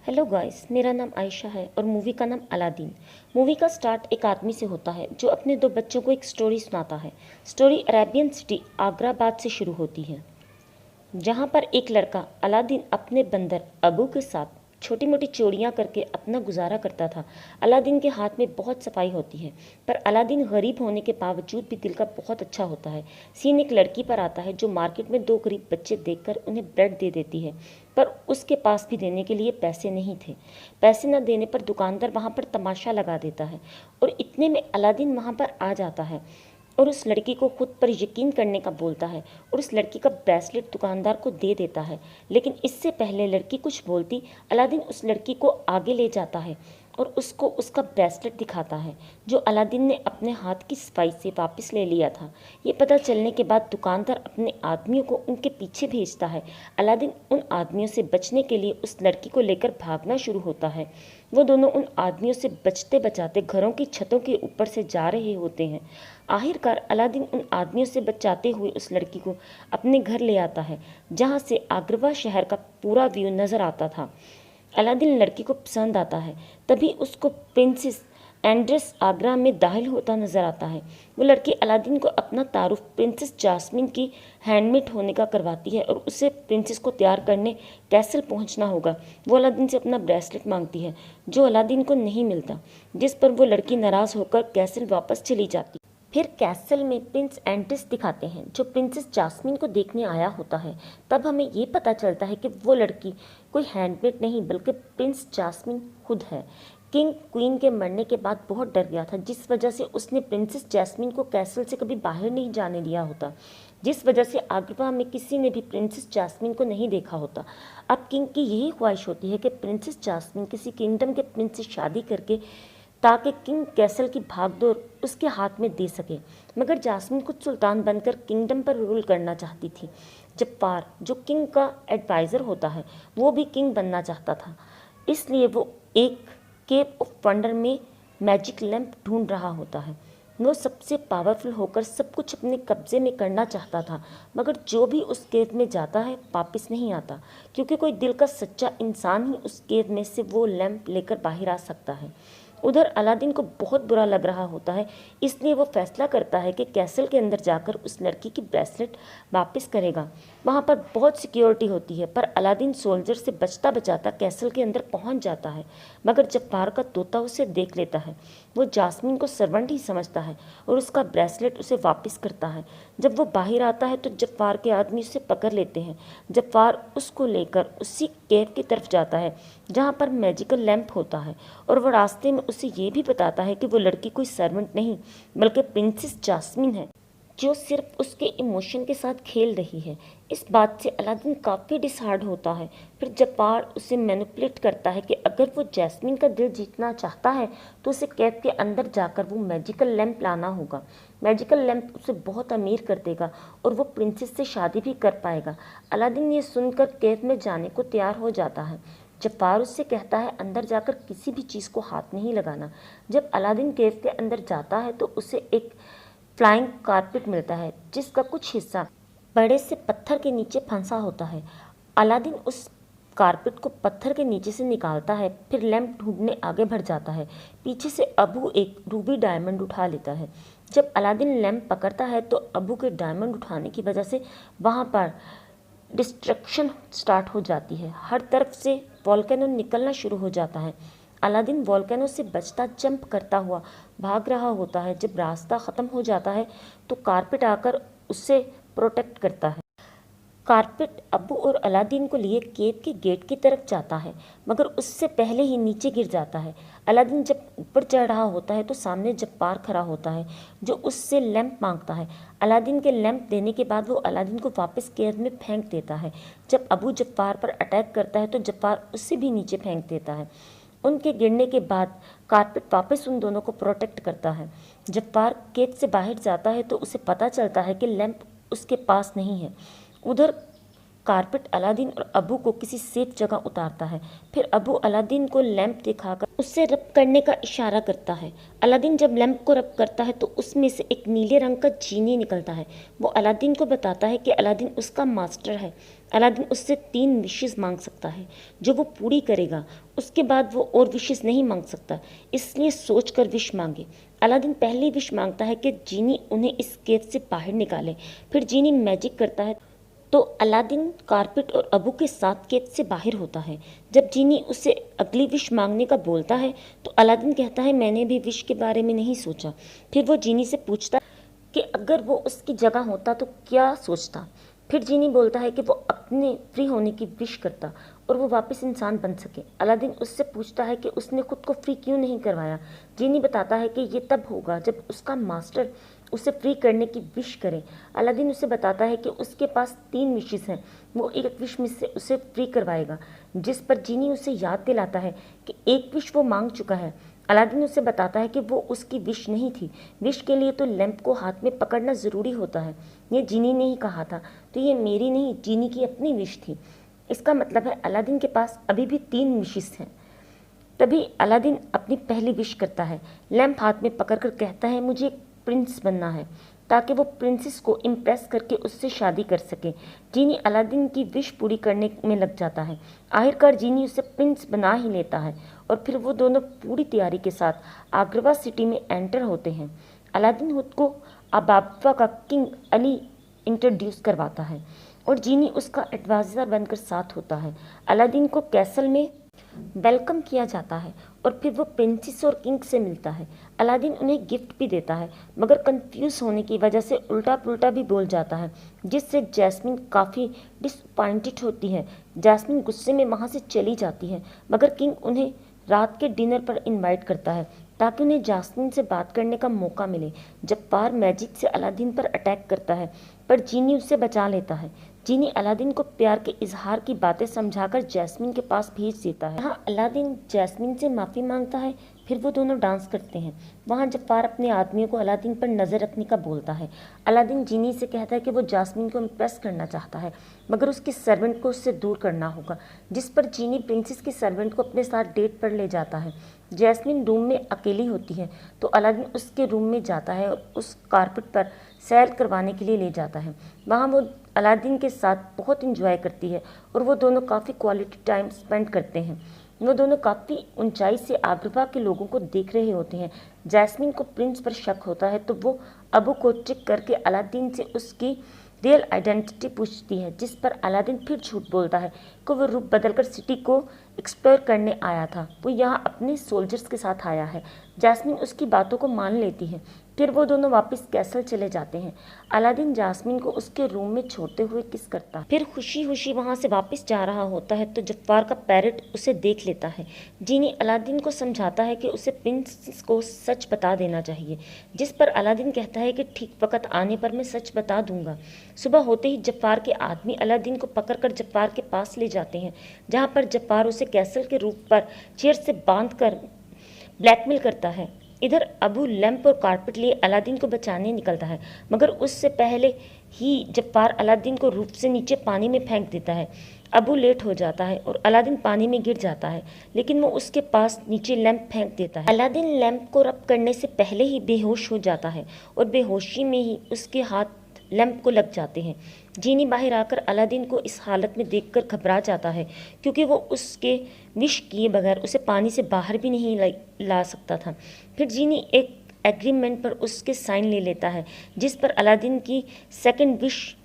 Hello guys, मेरा नाम आयशा है और मूवी का नाम अलादीन। मूवी का स्टार्ट एक आदमी से होता है जो अपने दो बच्चों को एक स्टोरी सुनाता है। स्टोरी अरेबियन सिटी आगराबाद से शुरू होती है, जहाँ पर एक लड़का अलादीन अपने बंदर अबू के साथ छोटी मोटी चोरियाँ करके अपना गुजारा करता था। अलादीन के हाथ में बहुत सफाई होती है, पर अलादीन गरीब होने के बावजूद भी दिल का बहुत अच्छा होता है। सीन एक लड़की पर आता है जो मार्केट में दो गरीब बच्चे देखकर उन्हें ब्रेड दे देती है, पर उसके पास भी देने के लिए पैसे नहीं थे। पैसे न देने पर दुकानदार वहाँ पर तमाशा लगा देता है और इतने में अलादीन वहाँ पर आ जाता है और उस लड़की को खुद पर यकीन करने का बोलता है और उस लड़की का ब्रेसलेट दुकानदार को दे देता है। लेकिन इससे पहले लड़की कुछ बोलती, अलादीन उस लड़की को आगे ले जाता है और उसको उसका ब्रेसलेट दिखाता है जो अलादीन ने अपने हाथ की सफाई से वापस ले लिया था। ये पता चलने के बाद दुकानदार अपने आदमियों को उनके पीछे भेजता है। अलादीन उन आदमियों से बचने के लिए उस लड़की को लेकर भागना शुरू होता है। वो दोनों उन आदमियों से बचते बचाते घरों की छतों के ऊपर से जा रहे होते हैं। आखिरकार अलादीन उन आदमियों से बचाते हुए उस लड़की को अपने घर ले आता है, जहाँ से आगरवा शहर का पूरा व्यू नजर आता था। अलादीन लड़की को पसंद आता है, तभी उसको प्रिंसेस एंड्रेस आगरा में दाखिल होता नजर आता है। वो लड़की अलादीन को अपना तारुफ प्रिंसेस जास्मिन की हैंडमेड होने का करवाती है और उसे प्रिंसेस को तैयार करने कैसल पहुंचना होगा। वो अलादीन से अपना ब्रेसलेट मांगती है जो अलादीन को नहीं मिलता, जिस पर वो लड़की नाराज होकर कैसल वापस चली जाती। फिर कैसल में प्रिंस एंड्रिस दिखाते हैं जो प्रिंसेस जास्मिन को देखने आया होता है। तब हमें ये पता चलता है कि वो लड़की कोई हैंडमेड नहीं बल्कि प्रिंस जास्मिन खुद है। किंग क्वीन के मरने के बाद बहुत डर गया था, जिस वजह से उसने प्रिंसेस जैस्मिन को कैसल से कभी बाहर नहीं जाने दिया होता, जिस वजह से आगरा में किसी ने भी प्रिंसेस जैस्मिन को नहीं देखा होता। अब किंग की यही ख्वाहिश होती है कि प्रिंसेस जैस्मिन किसी किंगडम के प्रिंस से शादी करके ताकि किंग कैसल की भागदौड़ उसके हाथ में दे सके। मगर जास्मिन खुद सुल्तान बनकर किंगडम पर रूल करना चाहती थी। जब्बार, जो किंग का एडवाइज़र होता है, वो भी किंग बनना चाहता था। इसलिए वो एक केव ऑफ वंडर में मैजिक लैंप ढूंढ रहा होता है। वो सबसे पावरफुल होकर सब कुछ अपने कब्जे में करना चाहता था, मगर जो भी उस केव में जाता है वापस नहीं आता, क्योंकि कोई दिल का सच्चा इंसान ही उस केव में से वो लैंप लेकर बाहर आ सकता है। उधर अलादीन को बहुत बुरा लग रहा होता है, इसलिए वो फैसला करता है कि कैसल के अंदर जाकर उस लड़की की ब्रेसलेट वापस करेगा। वहाँ पर बहुत सिक्योरिटी होती है, पर अलादीन सोल्जर से बचता बचाता कैसल के अंदर पहुँच जाता है। मगर जब्बार का तोता उसे देख लेता है। वो जास्मिन को सर्वेंट ही समझता है और उसका ब्रेसलेट उसे वापस करता है। जब वो बाहर आता है तो जब्बार के आदमी उसे पकड़ लेते हैं। जब्बार उसको लेकर उसी केव की तरफ जाता है जहाँ पर मैजिकल लैंप होता है, और वो रास्ते में उसे ये भी बताता है कि वो लड़की कोई सर्वेंट नहीं बल्कि प्रिंसेस जास्मिन है, जो सिर्फ उसके इमोशन के साथ खेल रही है। इस बात से अलादीन काफ़ी डिसहार्ड होता है। फिर जब्बार उसे मैनिपुलेट करता है कि अगर वो जैस्मिन का दिल जीतना चाहता है तो उसे कैद के अंदर जाकर वो मैजिकल लैंप लाना होगा। मैजिकल लैंप उसे बहुत अमीर कर देगा और वो प्रिंसेस से शादी भी कर पाएगा। अलादीन ये सुनकर कैद में जाने को तैयार हो जाता है। जब्बार उससे कहता है अंदर जाकर किसी भी चीज़ को हाथ नहीं लगाना। जब अलादीन केव के अंदर जाता है तो उसे एक फ्लाइंग कारपेट मिलता है, जिसका कुछ हिस्सा बड़े से पत्थर के नीचे फंसा होता है। अलादीन उस कारपेट को पत्थर के नीचे से निकालता है, फिर लैंप ढूंढने आगे बढ़ जाता है। पीछे से अबू एक रूबी डायमंड उठा लेता है। जब अलादीन लैंप पकड़ता है तो अबू के डायमंड उठाने की वजह से वहाँ पर डिस्ट्रक्शन स्टार्ट हो जाती है। हर तरफ से वॉल्केनो निकलना शुरू हो जाता है। अलादीन वॉल्केनो से बचता जंप करता हुआ भाग रहा होता है। जब रास्ता ख़त्म हो जाता है तो कारपेट आकर उसे प्रोटेक्ट करता है। कारपेट अबू और अलादीन को लिए केव के गेट की तरफ जाता है, मगर उससे पहले ही नीचे गिर जाता है। अलादीन जब ऊपर चढ़ रहा होता है तो सामने जब्बार खड़ा होता है, जो उससे लैंप मांगता है। अलादीन के लैंप देने के बाद वो अलादीन को वापस केव में फेंक देता है। जब अबू जब्बार पर अटैक करता है तो जब्बार उससे भी नीचे फेंक देता है। उनके गिरने के बाद कारपेट वापस उन दोनों को प्रोटेक्ट करता है। जब्बार केव से बाहर जाता है तो उसे पता चलता है कि लैंप उसके पास नहीं है। उधर कारपेट अलादीन और अबू को किसी सेफ जगह उतारता है। फिर अबू अलादीन को लैंप दिखाकर उससे रब करने का इशारा करता है। अलादीन जब लैंप को रब करता है तो उसमें से एक नीले रंग का जीनी निकलता है। वो अलादीन को बताता है कि अलादीन उसका मास्टर है। अलादीन उससे 3 विशेस मांग सकता है जो वो पूरी करेगा, उसके बाद वो और विशेस नहीं मांग सकता, इसलिए सोचकर विश मांगे। अलादीन पहली विश मांगता है कि जीनी उन्हें इस कैद से बाहर निकाले। फिर जीनी मैजिक करता है तो अलादीन कारपेट और अबू के साथ कैद से बाहर होता है। जब जीनी उसे अगली विश मांगने का बोलता है तो अलादीन कहता है मैंने भी विश के बारे में नहीं सोचा। फिर वो जीनी से पूछता कि अगर वो उसकी जगह होता तो क्या सोचता। फिर जीनी बोलता है कि वो अपने फ्री होने की विश करता और वो वापस इंसान बन सके। अलादीन उससे पूछता है कि उसने खुद को फ्री क्यों नहीं करवाया। जीनी बताता है कि ये तब होगा जब उसका मास्टर उसे फ्री करने की विश करे। अलादीन उसे बताता है कि उसके पास 3 विशेस हैं, वो एक विश में से उसे फ्री करवाएगा, जिस पर जीनी उसे याद दिलाता है कि एक विश वो मांग चुका है। अलादीन उसे बताता है कि वो उसकी विश नहीं थी, विश के लिए तो लैंप को हाथ में पकड़ना ज़रूरी होता है। ये जीनी ने ही कहा था, तो ये मेरी नहीं, जीनी की अपनी विश थी। इसका मतलब है अलादीन के पास अभी भी 3 विशेस हैं। तभी अलादीन अपनी पहली विश करता है। लैंप हाथ में पकड़कर कहता है मुझे एक प्रिंस बनना है ताकि वो प्रिंसेस को इम्प्रेस करके उससे शादी कर सके। जीनी अलादीन की विश पूरी करने में लग जाता है। आखिरकार जीनी उसे प्रिंस बना ही लेता है और फिर वो दोनों पूरी तैयारी के साथ आग्रवा सिटी में एंटर होते हैं। अलादीन खुद को अबाबा का किंग अली इंट्रोड्यूस करवाता है और जीनी उसका एडवाइज़र बनकर साथ होता है। अलादीन को कैसल में वेलकम किया जाता है और फिर वो प्रिंसेस और किंग से मिलता है। अलादीन उन्हें गिफ्ट भी देता है, मगर कंफ्यूज होने की वजह से उल्टा पुल्टा भी बोल जाता है, जिससे जैस्मिन काफ़ी डिसअपॉइंटेड होती है। जैस्मिन गुस्से में वहाँ से चली जाती है, मगर किंग उन्हें रात के डिनर पर इनवाइट करता है ताकि उन्हें जैस्मिन से बात करने का मौका मिले। जब्बार मैजिक से अलादीन पर अटैक करता है, पर जीनी उसे बचा लेता है। जीनी अलादीन को प्यार के इजहार की बातें समझाकर जैस्मिन के पास भेज देता है। यहाँ अलादीन जैस्मिन से माफ़ी मांगता है, फिर वो दोनों डांस करते हैं। वहाँ जब्बार अपने आदमियों को अलादीन पर नज़र रखने का बोलता है। अलादीन जीनी से कहता है कि वो जैस्मिन को इम्प्रेस करना चाहता है, मगर उसके सर्वेंट को उससे दूर करना होगा, जिस पर जीनी प्रिंसेस के सर्वेंट को अपने साथ डेट पर ले जाता है। जैस्मिन रूम में अकेली होती है तो अलादीन उसके रूम में जाता है और उस कारपेट पर सैर करवाने के लिए ले जाता है। वहाँ वो अलादीन के साथ बहुत इंजॉय करती है और वो दोनों काफ़ी क्वालिटी टाइम स्पेंड करते हैं। वो दोनों काफ़ी ऊंचाई से आग्रवा के लोगों को देख रहे होते हैं। जैस्मिन को प्रिंस पर शक होता है तो वो अबू को ट्रिक करके अलादीन से उसकी रियल आइडेंटिटी पूछती है, जिस पर अलादीन फिर झूठ बोलता है कि वो रूप बदलकर सिटी को एक्सप्लोर करने आया था, वो यहाँ अपने सोल्जर्स के साथ आया है। जैस्मिन उसकी बातों को मान लेती है। फिर वो दोनों वापस कैसल चले जाते हैं। अलादीन जैस्मिन को उसके रूम में छोड़ते हुए किस करता है। फिर खुशी खुशी वहाँ से वापस जा रहा होता है तो जब्बार का पैरट उसे देख लेता है। जीनी अलादीन को समझाता है कि उसे प्रिंस को सच बता देना चाहिए, जिस पर अलादीन कहता है कि ठीक वक्त आने पर मैं सच बता दूंगा। सुबह होते ही जब्बार के आदमी अलादीन को पकड़कर जब्बार के पास ले जाते हैं, जहाँ पर जब्बार उसे कैसल के रूफ पर चेयर से बांधकर ब्लैकमेल करता है। इधर अबू लैंप और कारपेट लिए अलादीन को बचाने निकलता है, मगर उससे पहले ही जब्बार अलादीन को रूफ से नीचे पानी में फेंक देता है। अबू लेट हो जाता है और अलादीन पानी में गिर जाता है, लेकिन वो उसके पास नीचे लैंप फेंक देता है। अलादीन लैंप को रब करने से पहले ही बेहोश हो जाता है और बेहोशी में ही उसके हाथ लैंप को लग जाते हैं। जीनी बाहर आकर अलादीन को इस हालत में देखकर घबरा जाता है, क्योंकि वो उसके विश किए बगैर उसे पानी से बाहर भी नहीं ला सकता था। फिर जीनी एक एग्रीमेंट पर उसके साइन ले लेता है, जिस पर अलादीन की सेकंड विश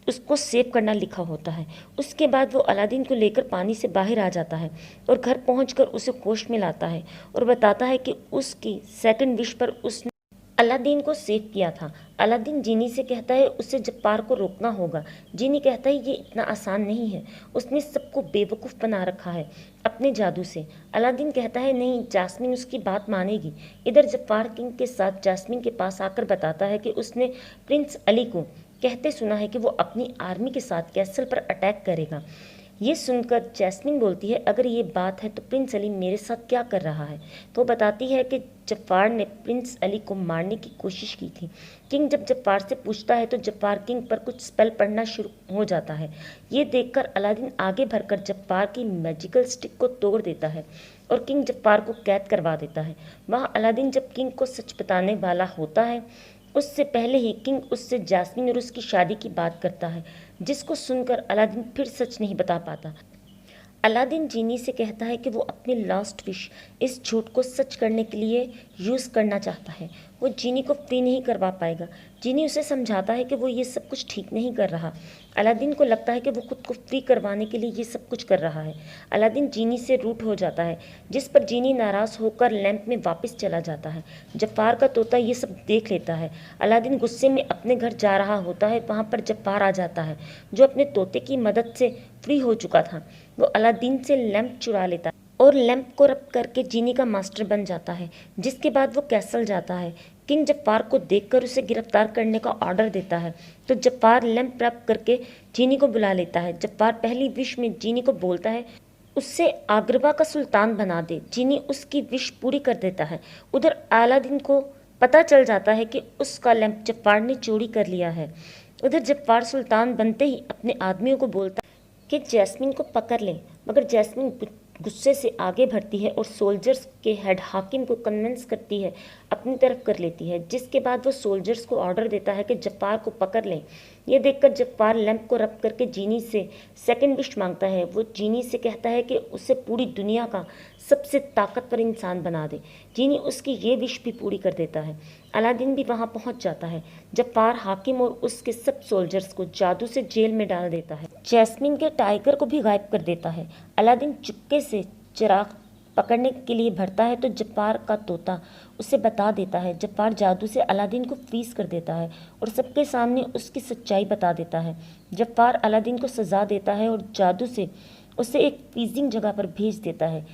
उसको सेव करना लिखा होता है। उसके बाद वो अलादीन को लेकर पानी से बाहर आ जाता है और घर पहुंचकर उसे होश में लाता है और बताता है कि उसकी सेकंड विश पर उसने अलादीन को सेव किया था। अलादीन जीनी से कहता है उसे जब्बार को रोकना होगा। जीनी कहता है ये इतना आसान नहीं है, उसने सबको बेवकूफ़ बना रखा है अपने जादू से। अलादीन कहता है नहीं, जैस्मिन उसकी बात मानेगी। इधर जब्बार किंग के साथ जैस्मिन के पास आकर बताता है कि उसने प्रिंस अली को कहते सुना है कि वो अपनी आर्मी के साथ कैसल पर अटैक करेगा। ये सुनकर जैस्मिन बोलती है अगर ये बात है तो प्रिंस अली मेरे साथ क्या कर रहा है। तो बताती है कि जब्बार ने प्रिंस अली को मारने की कोशिश की थी। किंग जब जब्बार से पूछता है तो जब्बार किंग पर कुछ स्पेल पढ़ना शुरू हो जाता है। ये देखकर अलादीन आगे बढ़कर जब्बार की मैजिकल स्टिक को तोड़ देता है और किंग जब्बार को कैद करवा देता है। वहाँ अलादीन जब किंग को सच बताने वाला होता है, उससे पहले ही किंग उससे जैस्मिन और उसकी शादी की बात करता है। जिसको सुनकर अलादीन फिर सच नहीं बता पाता। अलादीन जीनी से कहता है कि वो अपनी लास्ट विश इस झूठ को सच करने के लिए यूज़ करना चाहता है। वो जीनी को फ्री नहीं करवा पाएगा। जीनी उसे समझाता है कि वो ये सब कुछ ठीक नहीं कर रहा। अलादीन को लगता है कि वो खुद को फ्री करवाने के लिए ये सब कुछ कर रहा है। अलादीन जीनी से रूठ हो जाता है, जिस पर जीनी नाराज़ होकर लैंप में वापस चला जाता है। जफ़ार का तोता ये सब देख लेता है। अलादीन गुस्से में अपने घर जा रहा होता है, वहाँ पर जफ़ार आ जाता है, जो अपने तोते की मदद से फ्री हो चुका था। वो अलादीन से लैंप चुरा लेता है और लैंप को रब करके जीनी का मास्टर बन जाता है। जिसके बाद वो कैसल जाता है। किंग जफ़ार को देखकर उसे गिरफ्तार करने का ऑर्डर देता है, तो जफ़ार लैंप रब करके जीनी को बुला लेता है। जफ़ार पहली विश में जीनी को बोलता है उससे आगरबा का सुल्तान बना दे। जीनी उसकी विश पूरी कर देता है। उधर अलादीन को पता चल जाता है कि उसका लैंप जफ़ार ने चोरी कर लिया है। उधर जफ़ार सुल्तान बनते ही अपने आदमियों को बोलता कि जैस्मिन को पकड़ लें, मगर जैस्मिन गुस्से से आगे बढ़ती है और सोल्जर्स के हेड हाकिम को कन्विंस करती है, अपनी तरफ कर लेती है। जिसके बाद वो सोल्जर्स को ऑर्डर देता है कि जफ़ार को पकड़ लें। ये देखकर जफ़ार लैंप को रब करके जीनी से सेकंड विश मांगता है। वो जीनी से कहता है कि उसे पूरी दुनिया का सबसे ताकतवर इंसान बना दे। जीनी उसकी ये विश भी पूरी कर देता है। अलादीन भी वहाँ पहुँच जाता है। जफ़ार हाकिम और उसके सब सोल्जर्स को जादू से जेल में डाल देता है। जैस्मिन के टाइगर को भी गायब कर देता है। अलादीन चुपके से चिराग पकड़ने के लिए भरता है, तो जफ़ार का तोता उसे बता देता है। जफ़ार जादू से अलादीन को फ्रीज कर देता है और सबके सामने उसकी सच्चाई बता देता है। जफ़ार अलादीन को सज़ा देता है और जादू से उसे एक फ्रीजिंग जगह पर भेज देता है।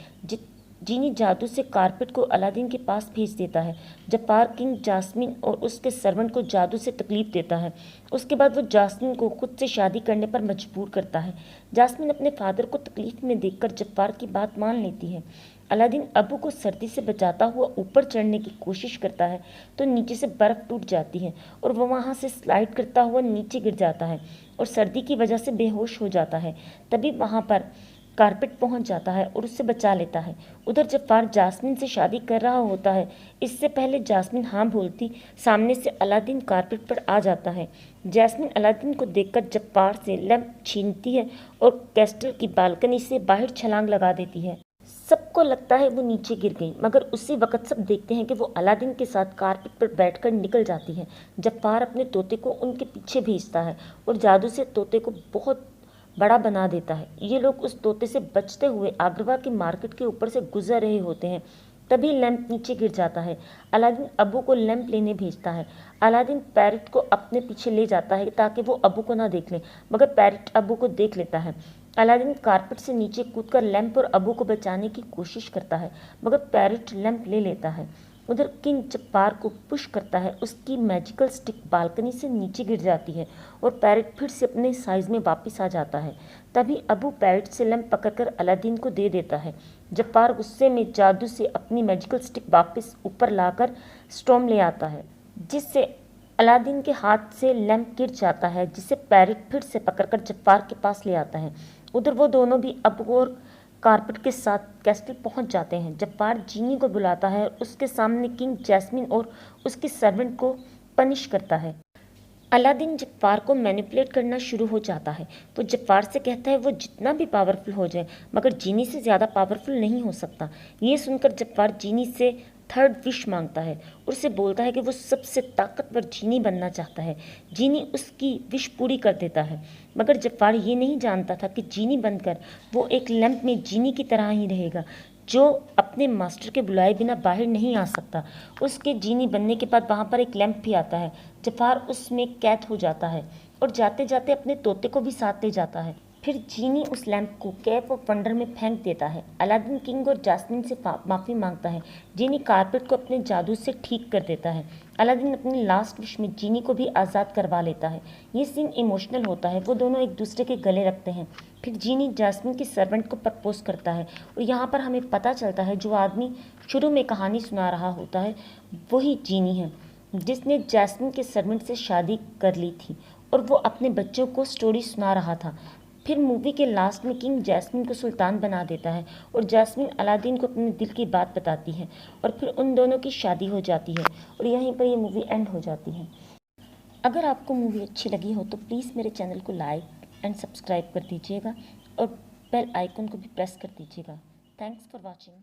जीनी जादू से कारपेट को अलादीन के पास भेज देता है। जफ़ार किंग जास्मिन और उसके सर्वेंट को जादू से तकलीफ देता है। उसके बाद वो जास्मिन को खुद से शादी करने पर मजबूर करता है। जास्मिन अपने फादर को तकलीफ में देखकर जफ़ार की बात मान लेती है। अलादीन अबू को सर्दी से बचाता हुआ ऊपर चढ़ने की कोशिश करता है, तो नीचे से बर्फ़ टूट जाती है और वह वहाँ से स्लाइड करता हुआ नीचे गिर जाता है और सर्दी की वजह से बेहोश हो जाता है। तभी वहाँ पर कारपेट पहुंच जाता है और उससे बचा लेता है। उधर जफ़ार जास्मिन से शादी कर रहा होता है। इससे पहले जास्मिन हाँ बोलती, सामने से अलादीन कारपेट पर आ जाता है। जैस्मिन अलादीन को देखकर जफ़ार से लैंप छीनती है और कैस्टल की बालकनी से बाहर छलांग लगा देती है। सबको लगता है वो नीचे गिर गई, मगर उसी वक्त सब देखते हैं कि वो अलादीन के साथ कारपेट पर बैठकर निकल जाती है। जफ़ार अपने तोते को उनके पीछे भेजता है और जादू से तोते को बहुत बड़ा बना देता है। ये लोग उस तोते से बचते हुए आगरवा की मार्केट के ऊपर से गुजर रहे होते हैं। तभी लैंप नीचे गिर जाता है। अलादीन अबू को लैंप लेने भेजता है। अलादीन पैरट को अपने पीछे ले जाता है ताकि वो अबू को ना देख ले, मगर पैरट अबू को देख लेता है। अलादीन कारपेट से नीचे कूदकर लैंप और अबू को बचाने की कोशिश करता है, मगर पैरट लैंप ले लेता है। उधर किंग जफ़ार को पुश करता है। उसकी मैजिकल स्टिक बालकनी से नीचे गिर जाती है और पैरट फिर से अपने साइज़ में वापस आ जाता है। तभी अबू पैरट से लैंप पकड़कर अलादीन को दे देता है। जफ़ार गुस्से में जादू से अपनी मैजिकल स्टिक वापस ऊपर लाकर स्टॉर्म ले आता है, जिससे अलादीन के हाथ से लैंप गिर जाता है, जिसे पैरट फिर से पकड़कर जफ़ार के पास ले आता है। उधर वो दोनों भी अबू और कारपेट के साथ कैस्टल पहुंच जाते हैं। जफ़ार जीनी को बुलाता है और उसके सामने किंग जैस्मिन और उसके सर्वेंट को पनिश करता है। अलादीन जफ़ार को मैनिपुलेट करना शुरू हो जाता है। वो जफ़ार से कहता है वो जितना भी पावरफुल हो जाए, मगर जीनी से ज़्यादा पावरफुल नहीं हो सकता। ये सुनकर जफ़ार जीनी से थर्ड विश मांगता है और उसे बोलता है कि वो सबसे ताकतवर जीनी बनना चाहता है। जीनी उसकी विश पूरी कर देता है, मगर जफ़ार ये नहीं जानता था कि जीनी बनकर वो एक लैंप में जीनी की तरह ही रहेगा, जो अपने मास्टर के बुलाए बिना बाहर नहीं आ सकता। उसके जीनी बनने के बाद वहाँ पर एक लैंप भी आता है। जफ़ार उसमें कैद हो जाता है और जाते जाते अपने तोते को भी साथ ले जाता है। फिर जीनी उस लैंप को कैप ऑफ वंडर में फेंक देता है। अलादीन किंग और जास्मिन से माफ़ी मांगता है। जीनी कारपेट को अपने जादू से ठीक कर देता है। अलादीन अपनी लास्ट विश में जीनी को भी आज़ाद करवा लेता है। ये सीन इमोशनल होता है। वो दोनों एक दूसरे के गले रखते हैं। फिर जीनी जास्मिन के सर्वेंट को प्रपोज करता है और यहाँ पर हमें पता चलता है जो आदमी शुरू में कहानी सुना रहा होता है वही जीनी है, जिसने जास्मिन के सर्वेंट से शादी कर ली थी और वो अपने बच्चों को स्टोरी सुना रहा था। फिर मूवी के लास्ट में किंग जैस्मिन को सुल्तान बना देता है और जैस्मिन अलादीन को अपने दिल की बात बताती है और फिर उन दोनों की शादी हो जाती है और यहीं पर ये मूवी एंड हो जाती है। अगर आपको मूवी अच्छी लगी हो तो प्लीज़ मेरे चैनल को लाइक एंड सब्सक्राइब कर दीजिएगा और बेल आइकन को भी प्रेस कर दीजिएगा। Thanks for watching.